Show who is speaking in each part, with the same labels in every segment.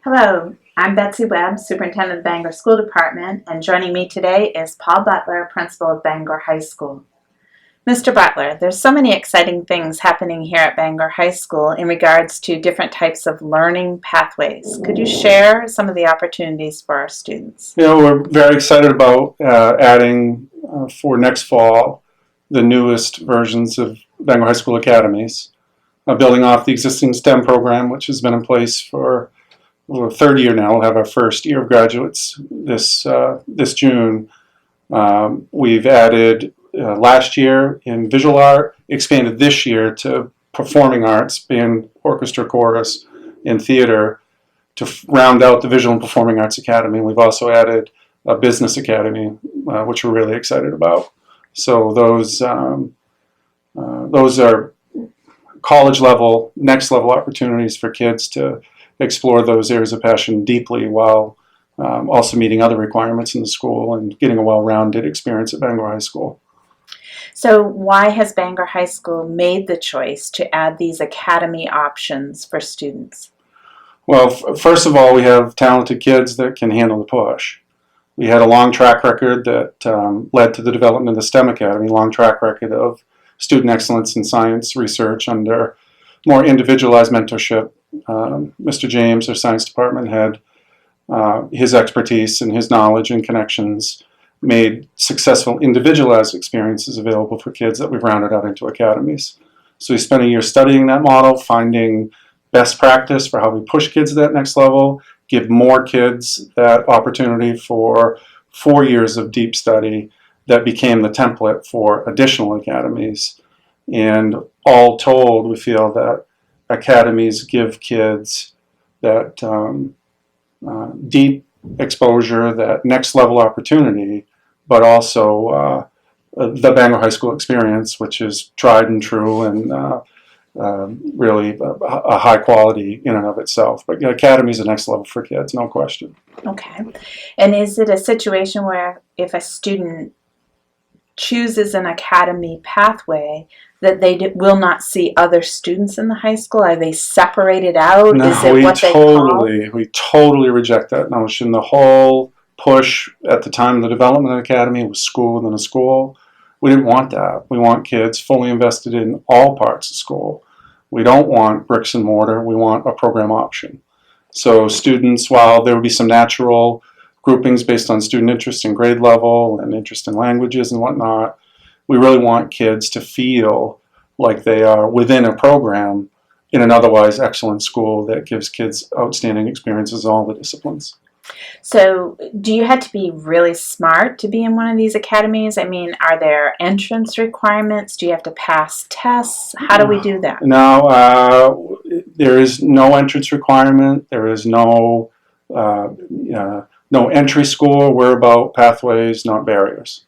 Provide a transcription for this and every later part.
Speaker 1: Hello, I'm Betsy Webb, Superintendent of Bangor School Department, and joining me today is Paul Butler, Principal of Bangor High School. Mr. Butler, there's so many exciting things happening here at Bangor High School in regards to different types of learning pathways. Could you share some of the opportunities for our students?
Speaker 2: We're very excited about adding for next fall the newest versions of Bangor High School academies, building off the existing STEM program, which has been in place for the third year now. We'll have our first year of graduates this June. We've added last year in visual art, expanded this year to performing arts, band, orchestra, chorus, and theater, to round out the Visual and Performing Arts Academy. We've also added a Business Academy, which we're really excited about. So those are college level, next level opportunities for kids to explore those areas of passion deeply while also meeting other requirements in the school and getting a well-rounded experience at Bangor High School.
Speaker 1: So why has Bangor High School made the choice to add these academy options for students?
Speaker 2: Well, first of all, we have talented kids that can handle the push. We had a long track record that led to the development of the STEM Academy, long track record of student excellence in science research under more individualized mentorship. Mr. James, our science department, had his expertise and his knowledge and connections made successful individualized experiences available for kids that we've rounded out into academies. So we spent a year studying that model, finding best practice for how we push kids to that next level, give more kids that opportunity for 4 years of deep study that became the template for additional academies. And all told, we feel that academies give kids that deep exposure, that next level opportunity, but also the Bangor High School experience, which is tried and true and really a high quality in and of itself. But academy is the next level for kids, no question.
Speaker 1: Okay. And is it a situation where if a student chooses an academy pathway that they will not see other students in the high school? Are they separated out?
Speaker 2: No,
Speaker 1: is it what they call?
Speaker 2: We totally reject that notion. The whole push at the time of the development of the academy was school within a school. We didn't want that. We want kids fully invested in all parts of school. We don't want bricks and mortar. We want a program option. So students, while there would be some natural groupings based on student interest and grade level and interest in languages and whatnot, we really want kids to feel like they are within a program in an otherwise excellent school that gives kids outstanding experiences in all the disciplines.
Speaker 1: So do you have to be really smart to be in one of these academies? I mean, are there entrance requirements? Do you have to pass tests? How do we do that?
Speaker 2: No, there is no entrance requirement. There is no entry score. We're about pathways, not barriers.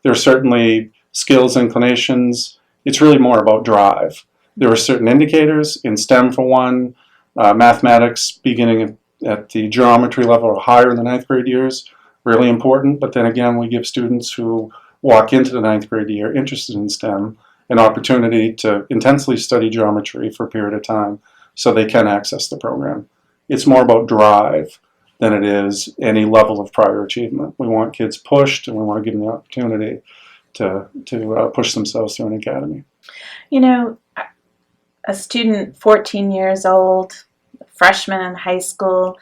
Speaker 2: There are certainly skills, inclinations. It's really more about drive. There are certain indicators in STEM, for one, mathematics beginning at the geometry level or higher in the ninth grade years, really important. But then again, we give students who walk into the ninth grade year interested in STEM an opportunity to intensely study geometry for a period of time so they can access the program. It's more about drive than it is any level of prior achievement. We want kids pushed, and we want to give them the opportunity to push themselves through an academy.
Speaker 1: You know, a student 14 years old, freshman in high school,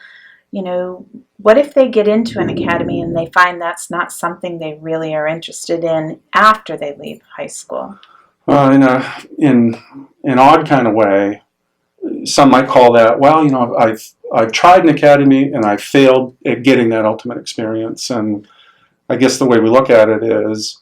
Speaker 1: what if they get into an academy and they find that's not something they really are interested in after they leave high school?
Speaker 2: In an odd kind of way, some might call that, well, I've tried an academy and I failed at getting that ultimate experience. And I guess the way we look at it is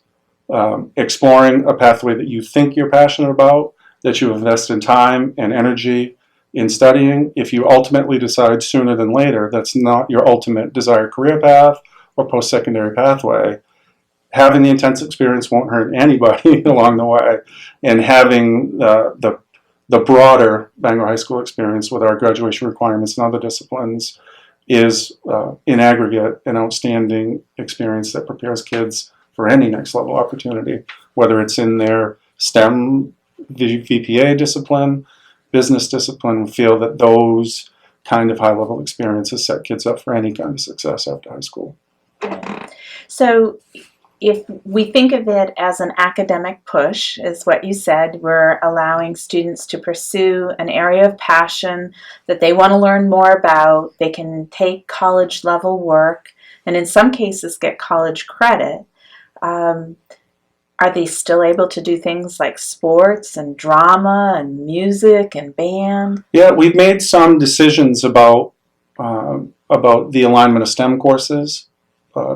Speaker 2: exploring a pathway that you think you're passionate about, that you invest in time and energy in studying. If you ultimately decide sooner than later that's not your ultimate desired career path or post-secondary pathway, having the intense experience won't hurt anybody along the way. And having the broader Bangor High School experience with our graduation requirements and other disciplines is, in aggregate, an outstanding experience that prepares kids for any next level opportunity, whether it's in their STEM VPA discipline, business discipline. We feel that those kind of high-level experiences set kids up for any kind of success after high school.
Speaker 1: So if we think of it as an academic push, is what you said, we're allowing students to pursue an area of passion that they want to learn more about. They can take college level work and in some cases get college credit. Are they still able to do things like sports and drama and music and band?
Speaker 2: Yeah, we've made some decisions about the alignment of STEM courses.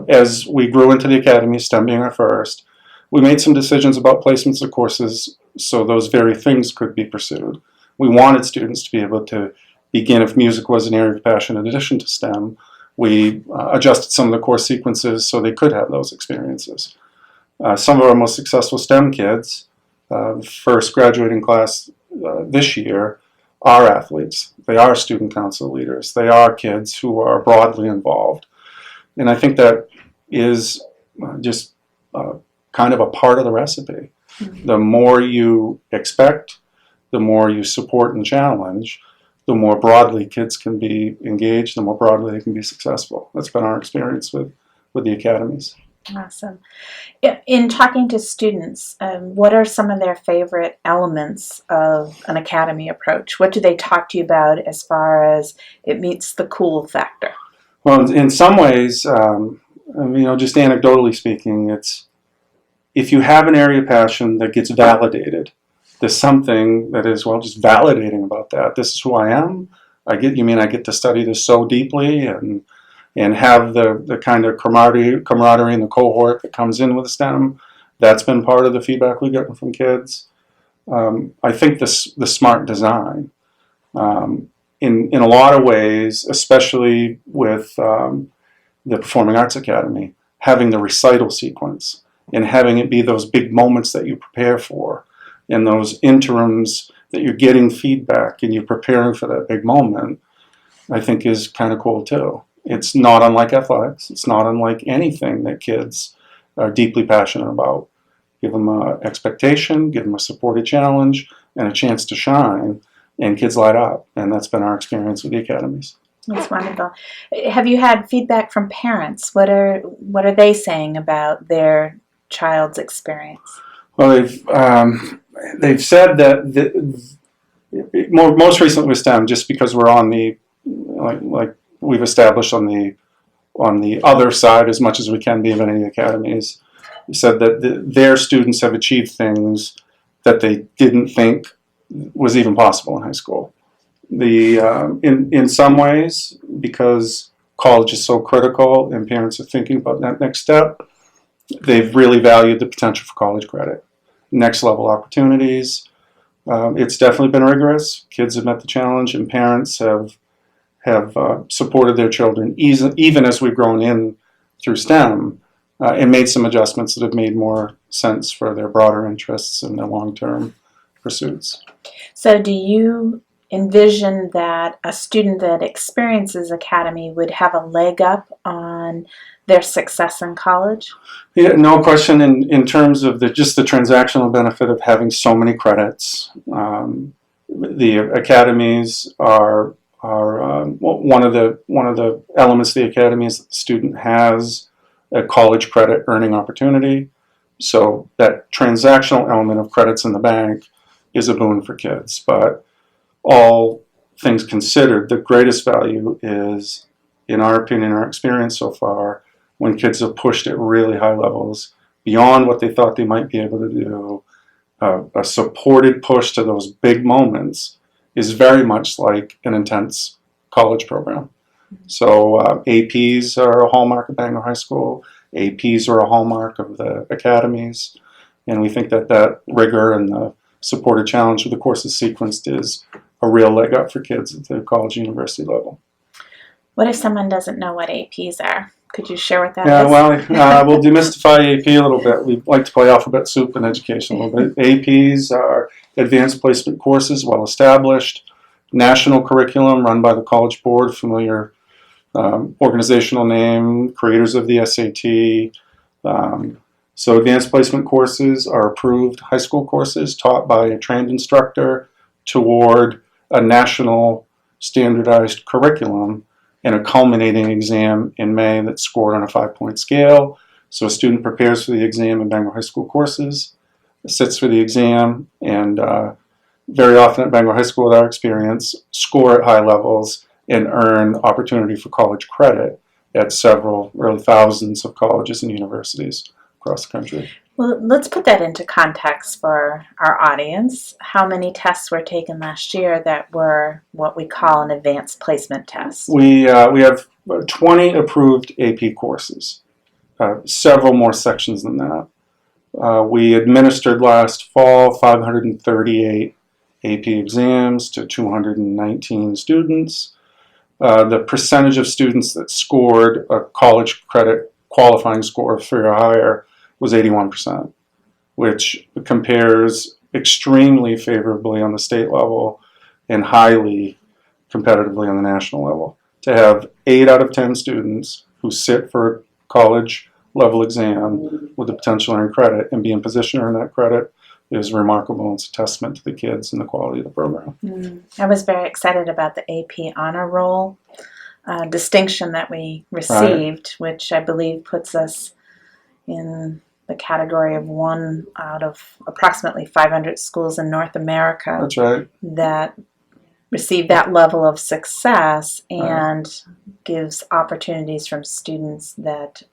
Speaker 2: As we grew into the academy, STEM being our first, we made some decisions about placements of courses so those very things could be pursued. We wanted students to be able to begin if music was an area of passion in addition to STEM. We adjusted some of the course sequences so they could have those experiences. Some of our most successful STEM kids, the first graduating class this year, are athletes. They are student council leaders. They are kids who are broadly involved. And I think that is just kind of a part of the recipe. Mm-hmm. The more you expect, the more you support and challenge, the more broadly kids can be engaged, the more broadly they can be successful. That's been our experience with the academies.
Speaker 1: Awesome. In talking to students, what are some of their favorite elements of an academy approach? What do they talk to you about as far as it meets the cool factor?
Speaker 2: Well, in some ways, just anecdotally speaking, it's if you have an area of passion that gets validated, there's something that is, just validating about that. This is who I am. I get to study this so deeply and have the kind of camaraderie in the cohort that comes in with STEM. That's been part of the feedback we've gotten from kids. I think the smart design. In a lot of ways, especially with the Performing Arts Academy, having the recital sequence and having it be those big moments that you prepare for and those interims that you're getting feedback and you're preparing for that big moment, I think is kind of cool too. It's not unlike athletics. It's not unlike anything that kids are deeply passionate about. Give them an expectation, give them a supported challenge, and a chance to shine. And kids light up, and that's been our experience with the academies.
Speaker 1: That's wonderful. Have you had feedback from parents? What are they saying about their child's experience?
Speaker 2: Well, they've said that most recently with STEM, just because we're on the like we've established on the other side as much as we can be of any of the academies, said that their students have achieved things that they didn't think was even possible in high school. In some ways, because college is so critical and parents are thinking about that next step, they've really valued the potential for college credit. Next level opportunities. It's definitely been rigorous. Kids have met the challenge, and parents have supported their children even as we've grown in through STEM and made some adjustments that have made more sense for their broader interests and their long-term pursuits.
Speaker 1: So do you envision that a student that experiences academy would have a leg up on their success in college?
Speaker 2: Yeah, no question. In terms of just the transactional benefit of having so many credits, the academies are one of the elements of the academy is that the student has a college credit earning opportunity. So that transactional element of credits in the bank is a boon for kids. But all things considered, the greatest value is, in our opinion, our experience so far, when kids are pushed at really high levels beyond what they thought they might be able to do. A supported push to those big moments is very much like an intense college program. So APs are a hallmark of Bangor High School. APs are a hallmark of the academies. And we think that rigor and the supported challenge of the courses sequenced is a real leg up for kids at the college and university level.
Speaker 1: What if someone doesn't know what APs are? Could you share what that
Speaker 2: is? We'll demystify AP a little bit. We like to play alphabet soup in education a little bit. APs are advanced placement courses, well established, national curriculum run by the College Board, familiar organizational name, creators of the SAT. So advanced placement courses are approved high school courses taught by a trained instructor toward a national standardized curriculum and a culminating exam in May that's scored on a 5-point scale. So a student prepares for the exam in Bangor High School courses, sits for the exam, and very often at Bangor High School, with our experience, score at high levels and earn opportunity for college credit at several, really thousands of colleges and universities across the country.
Speaker 1: Well, let's put that into context for our audience. How many tests were taken last year that were what we call an advanced placement test?
Speaker 2: We have 20 approved AP courses, several more sections than that. We administered last fall 538 AP exams to 219 students. The percentage of students that scored a college credit qualifying score of 3 or higher was 81%, which compares extremely favorably on the state level and highly competitively on the national level. To have 8 out of 10 students who sit for a college level exam with the potential to earn credit and be in position to earn that credit is remarkable. It's a testament to the kids and the quality of the program.
Speaker 1: I was very excited about the AP honor roll distinction that we received, which I believe puts us in the category of 1 out of approximately 500 schools in North America.
Speaker 2: That's right.
Speaker 1: That receive that level of success and gives opportunities from students that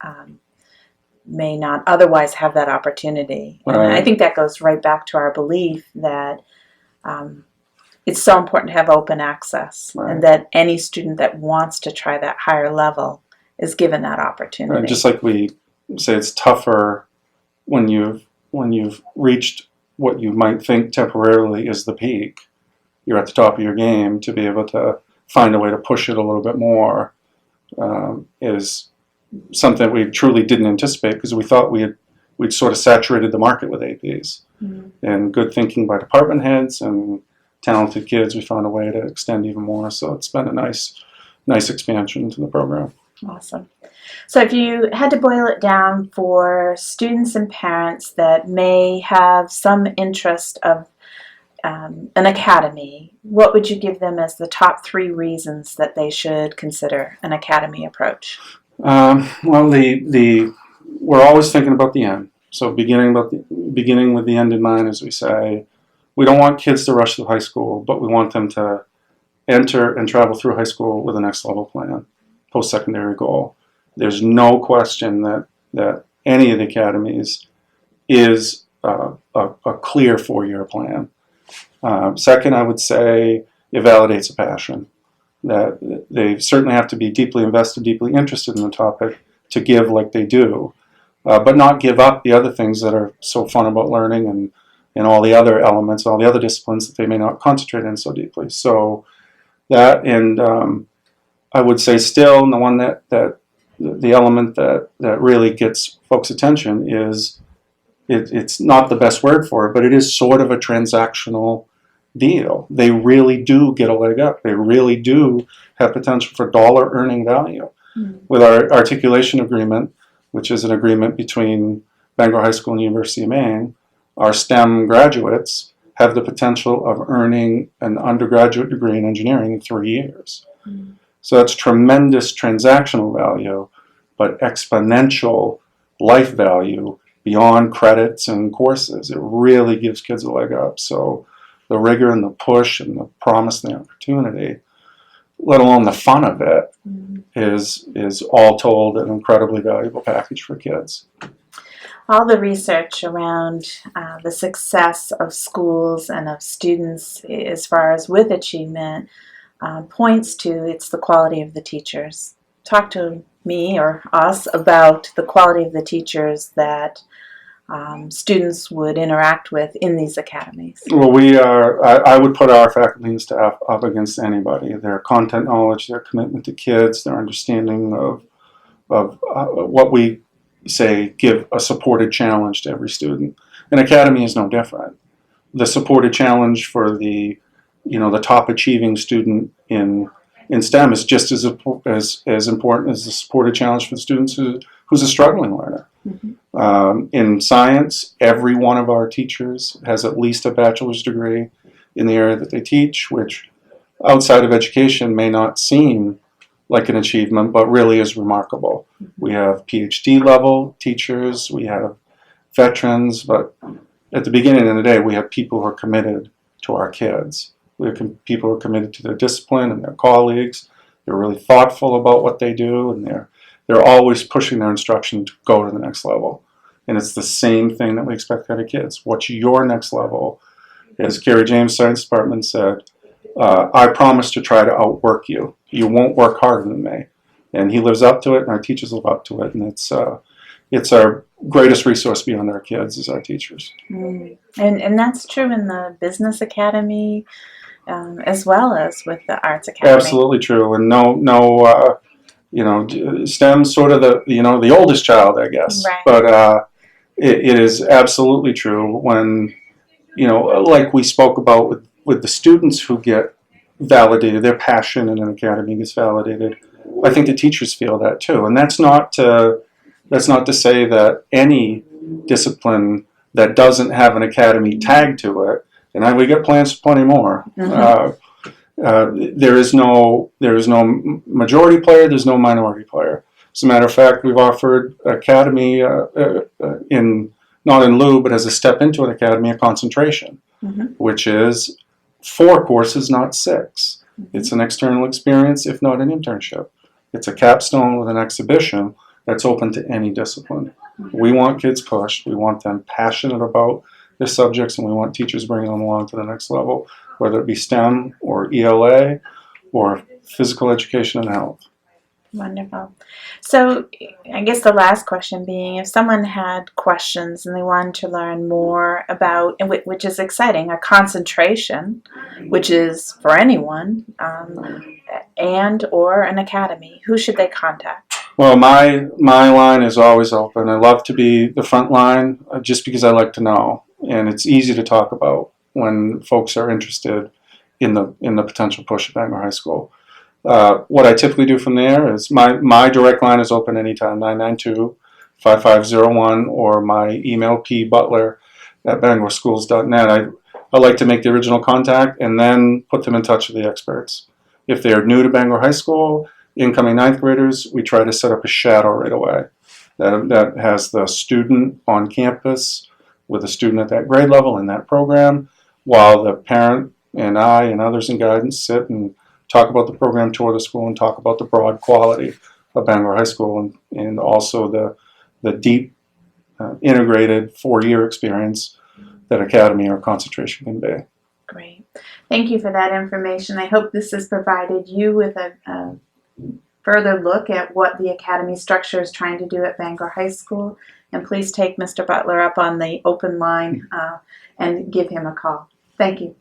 Speaker 1: may not otherwise have that opportunity. And I think that goes right back to our belief that it's so important to have open access and that any student that wants to try that higher level is given that opportunity.
Speaker 2: Right. Just like we say, it's tougher when you've reached what you might think temporarily is the peak. You're at the top of your game. To be able to find a way to push it a little bit more is something we truly didn't anticipate, because we thought we'd sort of saturated the market with APs. And good thinking by department heads and talented kids, we found a way to extend even more. So it's been a nice expansion to the program.
Speaker 1: Awesome. So if you had to boil it down for students and parents that may have some interest of an academy, what would you give them as the top 3 reasons that they should consider an academy approach?
Speaker 2: Well, we're always thinking about the end. So beginning with the end in mind, as we say. We don't want kids to rush through high school, but we want them to enter and travel through high school with a next level plan, post-secondary goal. There's no question that any of the academies is a clear 4-year plan. Second, I would say it validates a passion. That they certainly have to be deeply invested, deeply interested in the topic to give like they do, but not give up the other things that are so fun about learning and all the other elements, all the other disciplines that they may not concentrate in so deeply. So that, and I would say still, and the one that the element that really gets folks' attention is it's not the best word for it, but it is sort of a transactional deal. They really do get a leg up. They really do have potential for dollar earning value. With our articulation agreement, which is an agreement between Bangor High School and University of Maine, our STEM graduates have the potential of earning an undergraduate degree in engineering in 3 years. So that's tremendous transactional value, but exponential life value beyond credits and courses. It really gives kids a leg up. So the rigor and the push and the promise and the opportunity, let alone the fun of it, is all told an incredibly valuable package for kids.
Speaker 1: All the research around the success of schools and of students as far as with achievement points to it's the quality of the teachers. Talk to me or us about the quality of the teachers that students would interact with in these academies.
Speaker 2: Well, I would put our faculty and staff up against anybody. Their content knowledge, their commitment to kids, their understanding of what we say give a supported challenge to every student. An academy is no different. The supported challenge for the top achieving student in STEM is just as important as the supported challenge for the students who's a struggling learner. In science, every one of our teachers has at least a bachelor's degree in the area that they teach, which outside of education may not seem like an achievement, but really is remarkable. We have PhD level teachers, we have veterans, but at the beginning of the day, we have people who are committed to our kids. We have people who are committed to their discipline and their colleagues. They're really thoughtful about what they do, and they're always pushing their instruction to go to the next level. And it's the same thing that we expect out of kids. What's your next level? As Carrie James' science department said, I promise to try to outwork you. You won't work harder than me. And he lives up to it, and our teachers live up to it. And it's our greatest resource beyond our kids is our teachers.
Speaker 1: And that's true in the business academy as well as with the arts academy.
Speaker 2: Absolutely true. And STEM's sort of the oldest child, I guess.
Speaker 1: Right.
Speaker 2: But it is absolutely true when, like we spoke about with the students who get validated, their passion in an academy gets validated. I think the teachers feel that too. And that's not to say that any discipline that doesn't have an academy tag to it, and we get plans for plenty more. There is no majority player. There's no minority player. As a matter of fact, we've offered academy not in lieu, but as a step into an academy, a concentration, which is 4 courses, not 6. It's an external experience, if not an internship. It's a capstone with an exhibition that's open to any discipline. We want kids pushed. We want them passionate about their subjects, and we want teachers bringing them along to the next level, whether it be STEM or ELA or physical education and health.
Speaker 1: Wonderful. So I guess the last question being, if someone had questions and they wanted to learn more about, which is exciting, a concentration, which is for anyone, and or an academy, who should they contact?
Speaker 2: Well, my line is always open. I love to be the front line just because I like to know, and it's easy to talk about when folks are interested in the potential push at Bangor High School. What I typically do from there is my direct line is open anytime, 992-5501, or my email Butler@bangorschools.net. I like to make the original contact and then put them in touch with the experts. If they are new to Bangor High School, incoming 9th graders, we try to set up a shadow right away that has the student on campus with a student at that grade level in that program, while the parent and I and others in guidance sit and talk about the program, tour the school, and talk about the broad quality of Bangor High School and also the deep integrated 4-year experience that academy or concentration can be.
Speaker 1: Great. Thank you for that information. I hope this has provided you with a further look at what the academy structure is trying to do at Bangor High School. And please take Mr. Butler up on the open line and give him a call. Thank you.